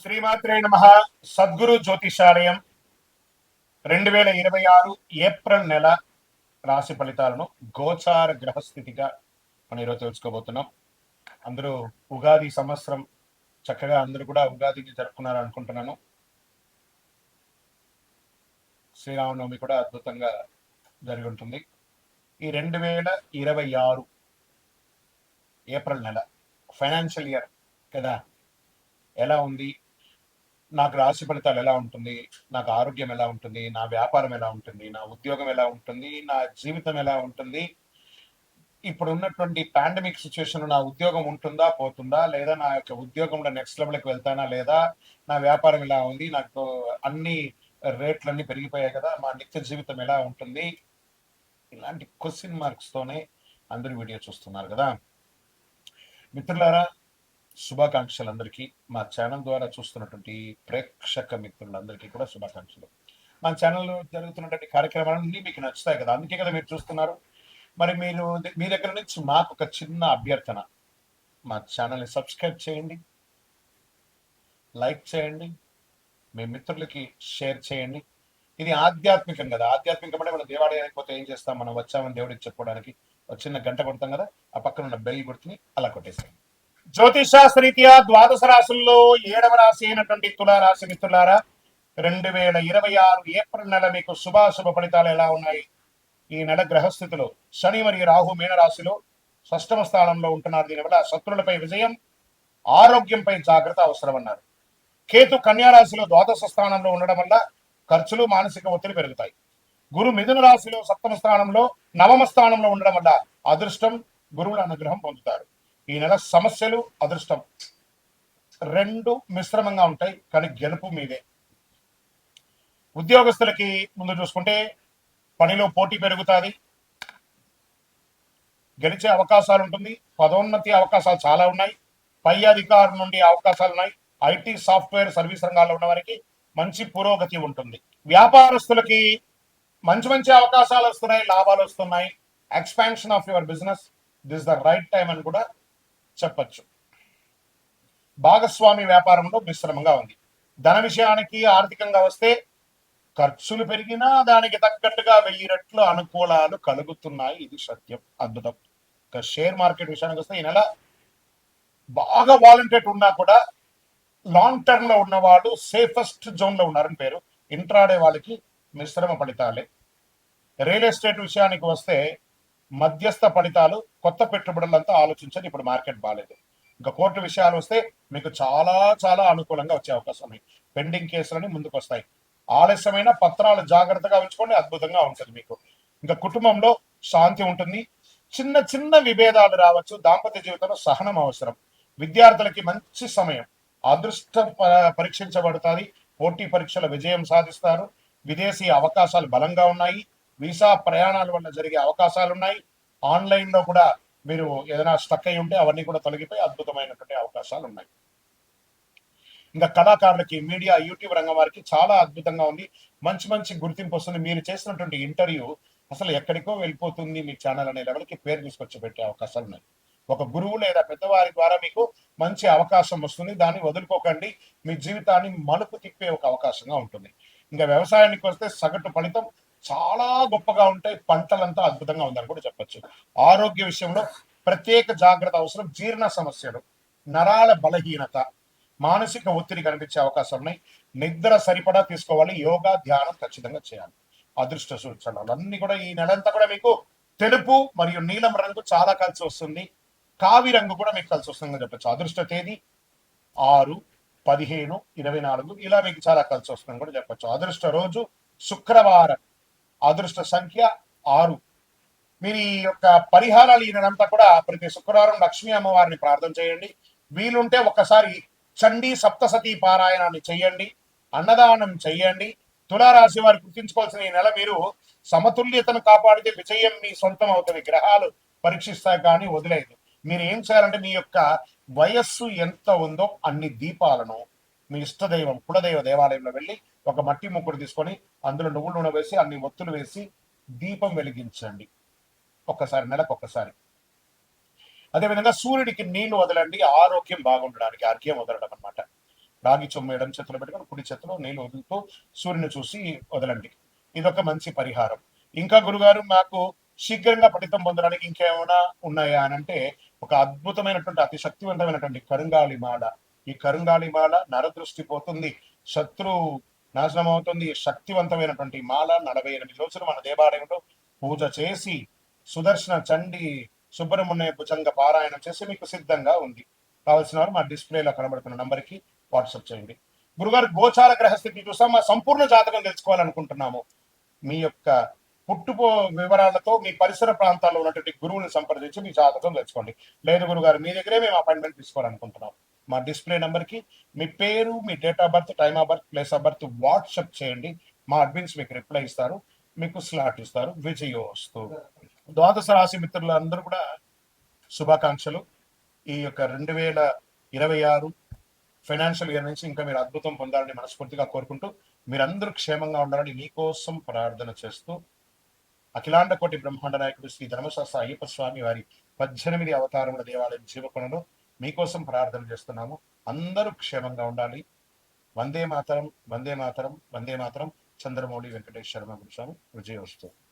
శ్రీమాత్రే నమః. సద్గురు జ్యోతిషాలయం 2026 ఏప్రిల్ నెల రాశి ఫలితాలను గోచార గ్రహస్థితిగా మనం ఈరోజు తెలుసుకోబోతున్నాం. అందరూ ఉగాది సంవత్సరం చక్కగా అందరూ కూడా ఉగాదిని జరుపుకున్నారు అనుకుంటున్నాను. శ్రీరామనవమి కూడా అద్భుతంగా జరిగి ఉంటుంది. ఈ 2026 ఏప్రిల్ నెల ఫైనాన్షియల్ ఇయర్ కదా, ఎలా ఉంది, నాకు రాశి ఫలితాలు ఎలా ఉంటుంది, నాకు ఆరోగ్యం ఎలా ఉంటుంది, నా వ్యాపారం ఎలా ఉంటుంది, నా ఉద్యోగం ఎలా ఉంటుంది, నా జీవితం ఎలా ఉంటుంది, ఇప్పుడు ఉన్నటువంటి పాండమిక్ సిచ్యువేషన్ నా ఉద్యోగం ఉంటుందా పోతుందా, లేదా నా యొక్క ఉద్యోగంలో నెక్స్ట్ లెవెల్కి వెళ్తానా లేదా, నా వ్యాపారం ఎలా ఉంది, నాకు అన్ని రేట్లన్నీ పెరిగిపోయాయి కదా, మా నిత్య జీవితం ఎలా ఉంటుంది, ఇలాంటి క్వశ్చన్ మార్క్స్ తోనే అందరూ వీడియో చూస్తున్నారు కదా. మిత్రులారా, శుభాకాంక్షలు అందరికీ. మా ఛానల్ ద్వారా చూస్తున్నటువంటి ప్రేక్షక మిత్రులందరికీ కూడా శుభాకాంక్షలు. మా ఛానల్లో జరుగుతున్నటువంటి కార్యక్రమాలన్నీ మీకు నచ్చుతాయి కదా, అందుకే కదా మీరు చూస్తున్నారు. మరి మీరు మీ దగ్గర నుంచి మాకు ఒక చిన్న అభ్యర్థన, మా ఛానల్ని సబ్స్క్రైబ్ చేయండి, లైక్ చేయండి, మీ మిత్రులకి షేర్ చేయండి. ఇది ఆధ్యాత్మికం కదా, ఆధ్యాత్మికం అంటే మనం దేవాలయానికి పోతే ఏం చేస్తాం, మనం వచ్చామని దేవుడికి చెప్పుకోవడానికి ఒక చిన్న గంట కొడతాం కదా, ఆ పక్కన ఉన్న బెల్ గుర్తుని అలా కొట్టేసేయండి. జ్యోతిషాస్త్రరీత్యా ద్వాదశ రాశుల్లో 7వ రాశి అయినటువంటి తులారాశి మిత్రులారా, 2026 ఏప్రిల్ నెల మీకు శుభాశుభ ఫలితాలు ఎలా ఉన్నాయి? ఈ నెల గ్రహస్థితిలో శని మరియు రాహు మీనరాశిలో షష్టమ స్థానంలో ఉంటున్నారు. దీనివల్ల శత్రులపై విజయం, ఆరోగ్యంపై జాగ్రత్త అవసరం అన్నారు. కేతు కన్యారాశిలో ద్వాదశ స్థానంలో ఉండడం వల్ల ఖర్చులు, మానసిక ఒత్తిడి పెరుగుతాయి. గురు మిథున రాశిలో సప్తమ స్థానంలో, నవమ స్థానంలో ఉండడం వల్ల అదృష్టం, గురువుల అనుగ్రహం పొందుతారు. ఈ నెల సమస్యలు, అదృష్టం రెండు మిశ్రమంగా ఉంటాయి, కానీ గెలుపు మీదే. ఉద్యోగస్తులకి ముందు చూసుకుంటే పనిలో పోటీ పెరుగుతుంది, గెలిచే అవకాశాలు ఉంటుంది, పదోన్నతి అవకాశాలు చాలా ఉన్నాయి, పై అధికారుల నుండి అవకాశాలు ఉన్నాయి. ఐటీ, సాఫ్ట్వేర్, సర్వీస్ రంగాల్లో ఉన్న వారికి మంచి పురోగతి ఉంటుంది. వ్యాపారస్తులకి మంచి మంచి అవకాశాలు వస్తున్నాయి, లాభాలు వస్తున్నాయి. Expansion of your business, this the right time అని కూడా చెప్పచ్చు. భాగస్వామి వ్యాపారంలో మిశ్రమంగా ఉంది. ధన విషయానికి ఆర్థికంగా వస్తే ఖర్చులు పెరిగినా దానికి తగ్గట్టుగా 1000 రెట్లు అనుకూలాలు కలుగుతున్నాయి. ఇది సత్యం, అద్భుతం. ఇక షేర్ మార్కెట్ విషయానికి వస్తే ఈ నెల బాగా వాలంటేట్ ఉన్నా కూడా లాంగ్ టర్మ్ లో ఉన్న వాళ్ళు సేఫెస్ట్ జోన్ లో ఉన్నారని పేరు. ఇంట్రాడే వాళ్ళకి మిశ్రమ ఫలితాలే. రియల్ ఎస్టేట్ విషయానికి వస్తే మధ్యస్థ ఫలితాలు, కొత్త పెట్టుబడులంతా ఆలోచించండి, ఇప్పుడు మార్కెట్ బాగాలేదు. ఇంకా కోర్టు విషయాలు వస్తే మీకు చాలా చాలా అనుకూలంగా వచ్చే అవకాశం ఉన్నాయి. పెండింగ్ కేసులని ముందుకు వస్తాయి. ఆలస్యమైన పత్రాలు జాగ్రత్తగా ఉంచుకోండి, అద్భుతంగా ఉంటుంది మీకు. ఇంకా కుటుంబంలో శాంతి ఉంటుంది. చిన్న చిన్న విభేదాలు రావచ్చు. దాంపత్య జీవితంలో సహనం అవసరం. విద్యార్థులకి మంచి సమయం. అదృష్టం పరీక్షించబడుతుంది. పోటీ పరీక్షల విజయం సాధిస్తారు. విదేశీ అవకాశాలు బలంగా ఉన్నాయి. వీసా ప్రయాణాల వల్ల జరిగే అవకాశాలు ఉన్నాయి. ఆన్లైన్ లో కూడా మీరు ఏదైనా స్టక్ అయి ఉంటే అవన్నీ కూడా తొలగిపోయి అద్భుతమైనటువంటి అవకాశాలు ఉన్నాయి. ఇంకా కళాకారులకి, మీడియా, యూట్యూబ్ రంగం వారికి చాలా అద్భుతంగా ఉంది. మంచి మంచి గుర్తింపు వస్తుంది. మీరు చేసినటువంటి ఇంటర్వ్యూ అసలు ఎక్కడికో వెళ్ళిపోతుంది, మీ ఛానల్ అనే లెవెల్కి పేరు తీసుకొచ్చి పెట్టే అవకాశాలు ఉన్నాయి. ఒక గురువు లేదా పెద్దవారి ద్వారా మీకు మంచి అవకాశం వస్తుంది, దాన్ని వదులుకోకండి. మీ జీవితాన్ని మలుపు తిప్పే ఒక అవకాశంగా ఉంటుంది. ఇంకా వ్యవసాయానికి వస్తే సగటు ఫలితం చాలా గొప్పగా ఉంటాయి. పంటలంతా అద్భుతంగా ఉందని కూడా చెప్పచ్చు. ఆరోగ్య విషయంలో ప్రత్యేక జాగ్రత్త అవసరం. జీర్ణ సమస్యలు, నరాల బలహీనత, మానసిక ఒత్తిడి కనిపించే అవకాశం ఉన్నాయి. నిద్ర సరిపడా తీసుకోవాలి. యోగా, ధ్యానం ఖచ్చితంగా చేయాలి. అదృష్ట సూచనలు అన్ని కూడా ఈ నెలంతా కూడా మీకు తెలుపు మరియు నీలం రంగు చాలా కలిసి వస్తుంది. కావి రంగు కూడా మీకు కలిసి వస్తుందని చెప్పచ్చు. అదృష్ట తేదీ 6, 15, 24 ఇలా మీకు చాలా కలిసి వస్తుందని కూడా చెప్పచ్చు. అదృష్ట రోజు శుక్రవారం. అదృష్ట సంఖ్య 6. మీరు ఈ యొక్క పరిహారాలు ఈ నెలంతా కూడా ప్రతి శుక్రవారం లక్ష్మీ అమ్మవారిని ప్రార్థన చేయండి. వీలుంటే ఒక్కసారి చండీ సప్తసతీ పారాయణాన్ని చెయ్యండి, అన్నదానం చెయ్యండి. తులారాశి వారు గుర్తించుకోవాల్సిన ఈ నెల మీరు సమతుల్యతను కాపాడితే విజయం మీ సొంతం అవుతుంది. గ్రహాలు పరీక్షిస్తాయి కానీ వదిలేదు. మీరు ఏం చేయాలంటే మీ యొక్క వయస్సు ఎంత ఉందో అన్ని దీపాలను మీ ఇష్టదైవం, కులదైవ దేవాలయంలో వెళ్ళి ఒక మట్టి ముక్కుడు తీసుకొని అందులో నువ్వుల నూనె వేసి అన్ని ఒత్తులు వేసి దీపం వెలిగించండి. ఒక్కసారి, నెలకు ఒక్కసారి. అదేవిధంగా సూర్యుడికి నీళ్లు వదలండి, ఆరోగ్యం బాగుండడానికి. అర్ఘ్యం వదలడం అనమాట. రాగి చెంబు ఎడమ చేతిలో పెట్టుకొని కుడి చేతిలో నీళ్లు వదులుతూ సూర్యుని చూసి వదలండి. ఇదొక మంచి పరిహారం. ఇంకా గురుగారు మాకు శీఘ్రంగా ఫలితం పొందడానికి ఇంకేమైనా ఉన్నాయా అని అంటే, ఒక అద్భుతమైనటువంటి అతి శక్తివంతమైనటువంటి కరుంగాలి మాల. ఈ కరుంగాలి మాల నరదృష్టి పోతుంది, శత్రు నాశనం అవుతుంది. శక్తివంతమైనటువంటి మాల 48 రోజులు మన దేవాలయంలో పూజ చేసి సుదర్శన చండి సుబ్రహ్మణ్య భుజంగ పారాయణం చేసి మీకు సిద్ధంగా ఉంది. కావాల్సిన వారు మా డిస్ప్లేలో కనబడుతున్న నంబర్కి వాట్సాప్ చేయండి. గురుగారు గోచార గ్రహస్థితి చూసాం, మా సంపూర్ణ జాతకం తెలుసుకోవాలనుకుంటున్నాము. మీ యొక్క పుట్టుపో వివరాలతో మీ పరిసర ప్రాంతాల్లో ఉన్నటువంటి గురువుని సంప్రదించి మీ జాతకం తెలుసుకోండి. లేదు గురుగారు మీ దగ్గరే మేము అపాయింట్మెంట్ తీసుకోవాలనుకుంటున్నాం, మా డిస్ప్లే నెంబర్కి మీ పేరు, మీ date of birth, time of birth, place of birth WhatsApp చేయండి. మా అడ్మిన్స్ మీకు రిప్లై ఇస్తారు, మీకు స్లాట్ ఇస్తారు. విజయోస్తు. ద్వాదశ రాశి మిత్రులందరూ కూడా శుభాకాంక్షలు. ఈ యొక్క 2026 ఫైనాన్షియల్ ఇయర్ నుంచి ఇంకా మీరు అద్భుతం పొందాలని మనస్ఫూర్తిగా కోరుకుంటూ, మీరందరూ క్షేమంగా ఉండాలని మీకోసం ప్రార్థన చేస్తూ, అఖిలాండ కోటి బ్రహ్మాండ నాయకుడు శ్రీ ధర్మశాస్త్ర అయ్యప్ప స్వామి వారి 18 అవతారముల దేవాలయం జీవకొండలో మీకోసం ప్రార్థన చేస్తున్నాము. అందరూ క్షేమంగా ఉండాలి. వందే మాతరం, వందే మాతరం, వందే మాతరం. చంద్రమౌళి వెంకటేశ్వర స్వామి. విజయోస్తు.